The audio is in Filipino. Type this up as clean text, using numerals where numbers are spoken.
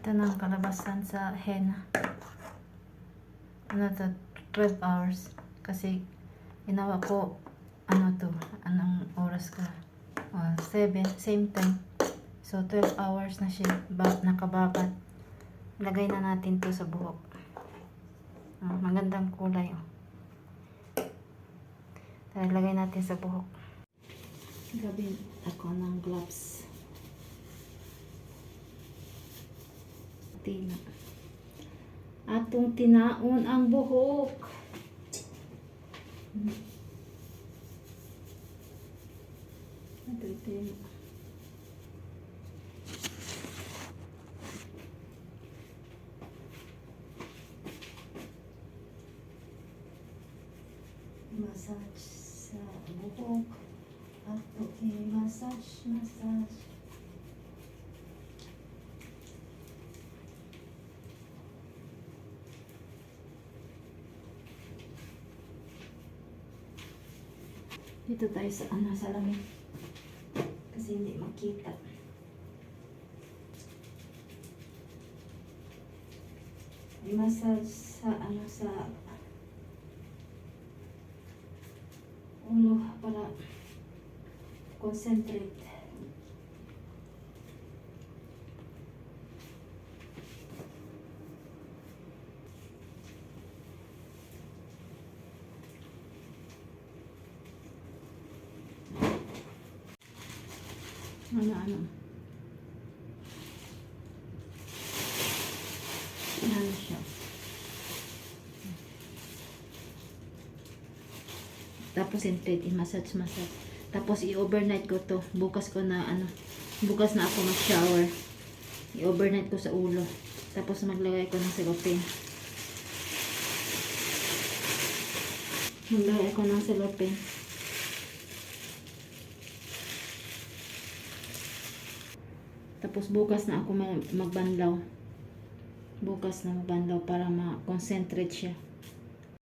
Ito na ang kalabasan sa henna. Ano to? 12 hours. Kasi ginawa ko, ano to? Anong oras ka? 7, same time. So 12 hours na siya. Nakababat. Lagay na natin to sa buhok. Magandang kulay. Lagay natin sa buhok. Gabi ako ng gloves. Tina. Atong tinaon ang buhok. Ito. Massage sa buhok. Ato massage. Dito tayo sa salamin. Kasi hindi makita. Massage sa sa ulo para concentrate. Ano? Ano siya? Tapos i-massage. Tapos i-overnight ko to. Bukas na ako mag-shower. I-overnight ko sa ulo. Tapos maglagay ko ng cellophane. Tapos bukas na ako magbanlaw. Para ma-concentrate siya.